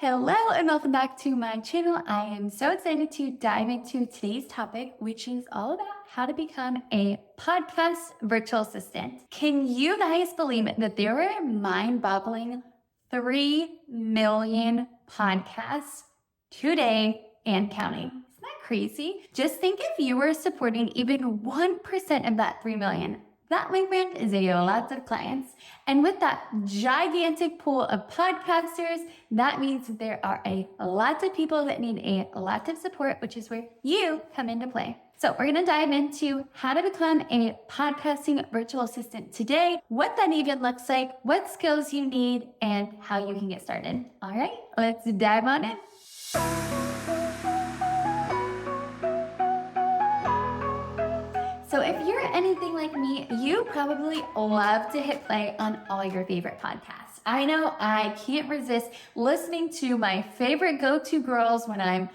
Hello and welcome back to my channel. I am so excited to dive into today's topic, which is all about how to become a podcast virtual assistant. Can you guys believe it that there were mind-boggling 3 million podcasts today and counting? Isn't that crazy? Just think if you were supporting even 1% of that 3 million. That, my friend, is a lot of clients. And with that gigantic pool of podcasters, that means there are a lot of people that need a lot of support, which is where you come into play. So we're going to dive into how to become a podcasting virtual assistant today, what that even looks like, what skills you need, and how you can get started. All right, let's dive on in. So if you're anything like me, you probably love to hit play on all your favorite podcasts. I know I can't resist listening to my favorite go-to girls when I'm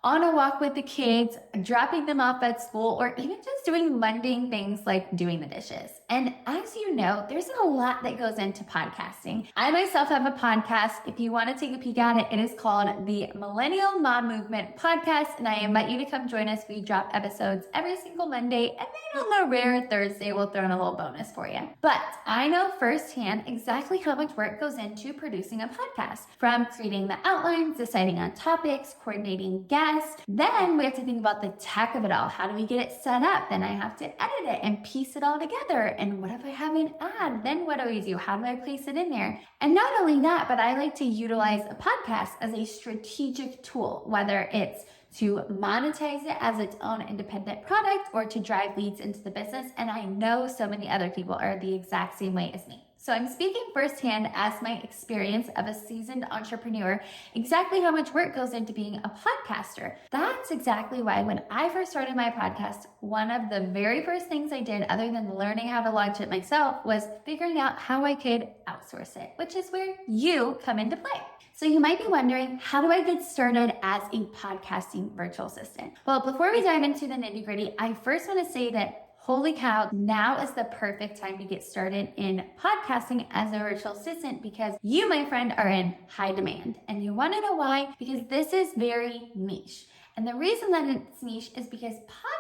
on a walk with the kids, dropping them off at school, or even just doing mundane things like doing the dishes. And as you know, there's a lot that goes into podcasting. I myself have a podcast. If you want to take a peek at it, it is called the Millennial Mom Movement Podcast, and I invite you to come join us. We drop episodes every single Monday, and then on the rare Thursday, we'll throw in a little bonus for you. But I know firsthand exactly how much work goes into producing a podcast, from creating the outlines, deciding on topics, coordinating guests. Then we have to think about the tech of it all. How do we get it set up? Then I have to edit it and piece it all together. And what if I have an ad? Then what do I do? How do I place it in there? And not only that, but I like to utilize a podcast as a strategic tool, whether it's to monetize it as its own independent product or to drive leads into the business. And I know so many other people are the exact same way as me. So I'm speaking firsthand as my experience of a seasoned entrepreneur, exactly how much work goes into being a podcaster. That's exactly why when I first started my podcast, one of the very first things I did, other than learning how to launch it myself, was figuring out how I could outsource it, which is where you come into play. So you might be wondering, how do I get started as a podcasting virtual assistant? Well, before we dive into the nitty-gritty, I first want to say that holy cow, now is the perfect time to get started in podcasting as a virtual assistant because you, my friend, are in high demand. And you want to know why? Because this is very niche. And the reason that it's niche is because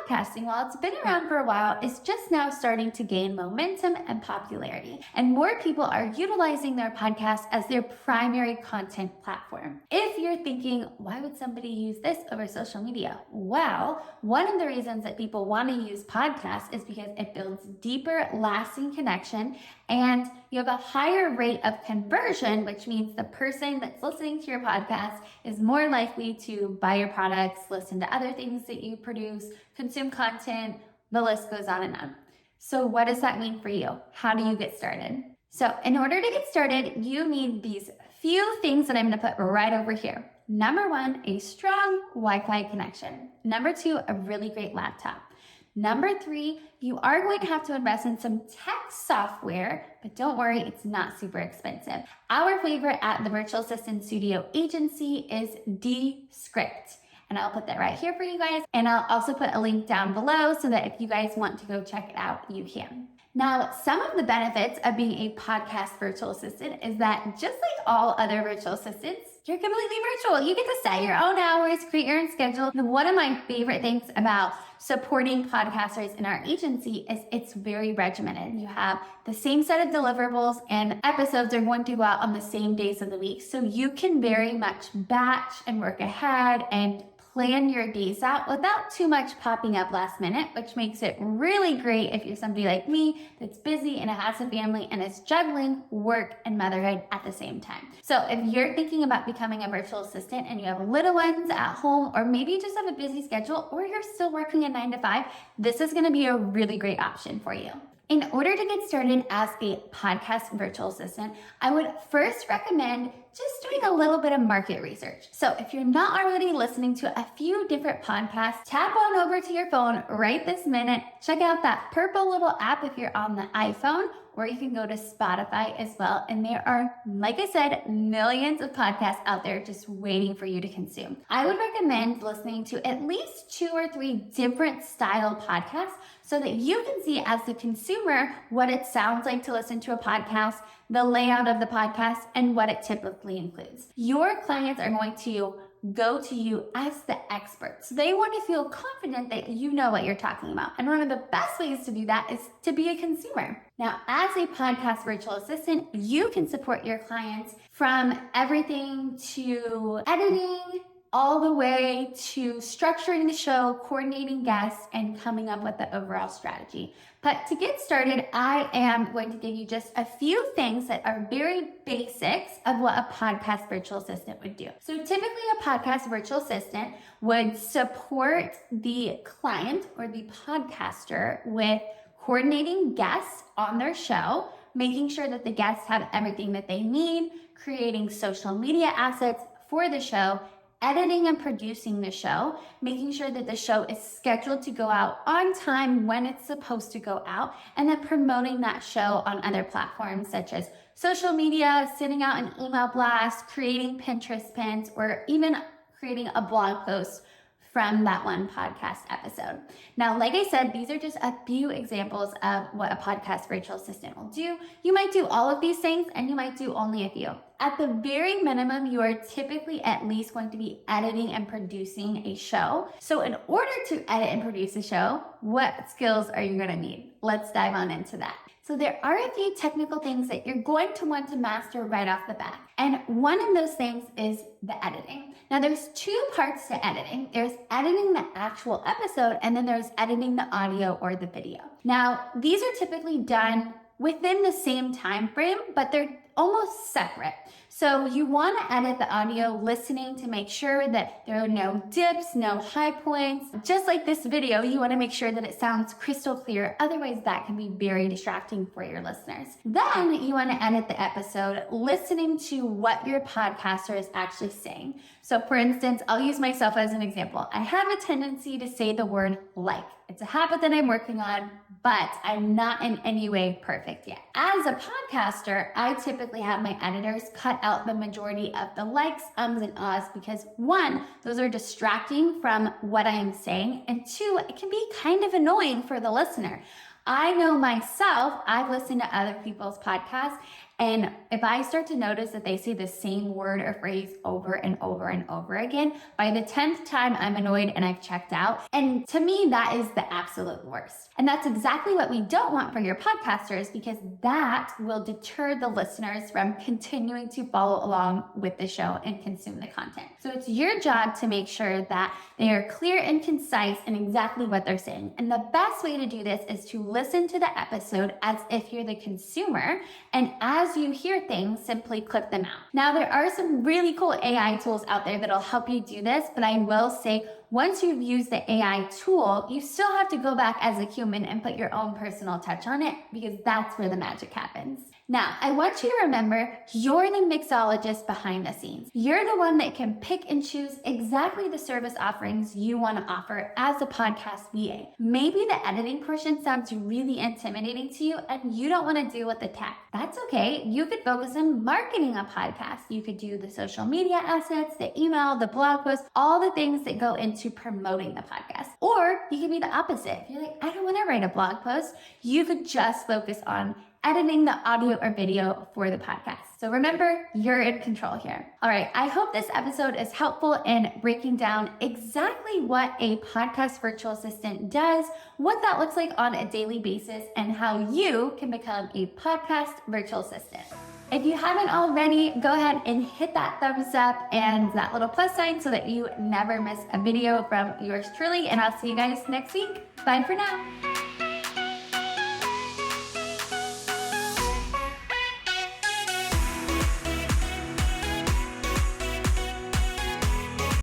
podcasting, while it's been around for a while, is just now starting to gain momentum and popularity. And more people are utilizing their podcast as their primary content platform. If you're thinking, why would somebody use this over social media? Well, one of the reasons that people want to use podcasts is because it builds deeper, lasting connection, and you have a higher rate of conversion, which means the person that's listening to your podcast is more likely to buy your products, listen to other things that you produce, consume content, the list goes on and on. So what does that mean for you? How do you get started? So in order to get started, you need these few things that I'm going to put right over here. Number 1, a strong Wi-Fi connection. Number 2, a really great laptop. Number 3, you are going to have to invest in some tech software, but don't worry, it's not super expensive. Our favorite at the Virtual Assistant Studio Agency is Descript. And I'll put that right here for you guys. And I'll also put a link down below so that if you guys want to go check it out, you can. Now, some of the benefits of being a podcast virtual assistant is that just like all other virtual assistants, you're completely virtual. You get to set your own hours, create your own schedule. And one of my favorite things about supporting podcasters in our agency is it's very regimented. You have the same set of deliverables and episodes are going to go out on the same days of the week. So you can very much batch and work ahead and plan your days out without too much popping up last minute, which makes it really great if you're somebody like me that's busy and has a family and is juggling work and motherhood at the same time. So if you're thinking about becoming a virtual assistant and you have little ones at home, or maybe you just have a busy schedule, or you're still working a 9 to 5, this is going to be a really great option for you. In order to get started as a podcast virtual assistant, I would first recommend just doing a little bit of market research. So if you're not already listening to a few different podcasts, tap on over to your phone right this minute. Check out that purple little app if you're on the iPhone, or you can go to Spotify as well. And there are, like I said, millions of podcasts out there just waiting for you to consume. I would recommend listening to at least 2 or 3 different style podcasts so that you can see as the consumer what it sounds like to listen to a podcast, the layout of the podcast, and what it typically includes. Your clients are going to go to you as the experts. They want to feel confident that you know what you're talking about. And one of the best ways to do that is to be a consumer. Now, as a podcast virtual assistant, you can support your clients from everything to editing, all the way to structuring the show, coordinating guests, and coming up with the overall strategy. But to get started, I am going to give you just a few things that are very basics of what a podcast virtual assistant would do. So typically a podcast virtual assistant would support the client or the podcaster with coordinating guests on their show, making sure that the guests have everything that they need, creating social media assets for the show, editing and producing the show, making sure that the show is scheduled to go out on time when it's supposed to go out, and then promoting that show on other platforms such as social media, sending out an email blast, creating Pinterest pins, or even creating a blog post from that one podcast episode. Now, like I said, these are just a few examples of what a podcast virtual assistant will do. You might do all of these things and you might do only a few. At the very minimum, you are typically at least going to be editing and producing a show. So in order to edit and produce a show, what skills are you gonna need? Let's dive on into that. So there are a few technical things that you're going to want to master right off the bat. And one of those things is the editing. Now there's 2 parts to editing. There's editing the actual episode, and then there's editing the audio or the video. Now, these are typically done within the same time frame, but they're almost separate. So you want to edit the audio listening to make sure that there are no dips, no high points. Just like this video, you want to make sure that it sounds crystal clear. Otherwise, that can be very distracting for your listeners. Then you want to edit the episode listening to what your podcaster is actually saying. So for instance, I'll use myself as an example. I have a tendency to say the word like. It's a habit that I'm working on, but I'm not in any way perfect yet. As a podcaster, I typically have my editors cut out the majority of the likes, ums, and ahs because 1, those are distracting from what I am saying, and 2, it can be kind of annoying for the listener. I know myself, I've listened to other people's podcasts, and if I start to notice that they say the same word or phrase over and over and over again, by the 10th time I'm annoyed and I've checked out. And to me, that is the absolute worst. And that's exactly what we don't want for your podcasters, because that will deter the listeners from continuing to follow along with the show and consume the content. So it's your job to make sure that they are clear and concise in exactly what they're saying. And the best way to do this is to listen to the episode as if you're the consumer, and as you hear things, simply clip them out. Now, there are some really cool AI tools out there that'll help you do this, but I will say, once you've used the AI tool, you still have to go back as a human and put your own personal touch on it, because that's where the magic happens. Now, I want you to remember, you're the mixologist behind the scenes. You're the one that can pick and choose exactly the service offerings you want to offer as a podcast VA. Maybe the editing portion sounds really intimidating to you and you don't want to deal with the tech. That's okay. You could focus on marketing a podcast. You could do the social media assets, the email, the blog post, all the things that go into promoting the podcast. Or you could be the opposite. If you're like, I don't want to write a blog post, you could just focus on editing the audio or video for the podcast. So remember, you're in control here. All right, I hope this episode is helpful in breaking down exactly what a podcast virtual assistant does, what that looks like on a daily basis, and how you can become a podcast virtual assistant. If you haven't already, go ahead and hit that thumbs up and that little plus sign so that you never miss a video from yours truly, and I'll see you guys next week. Bye for now.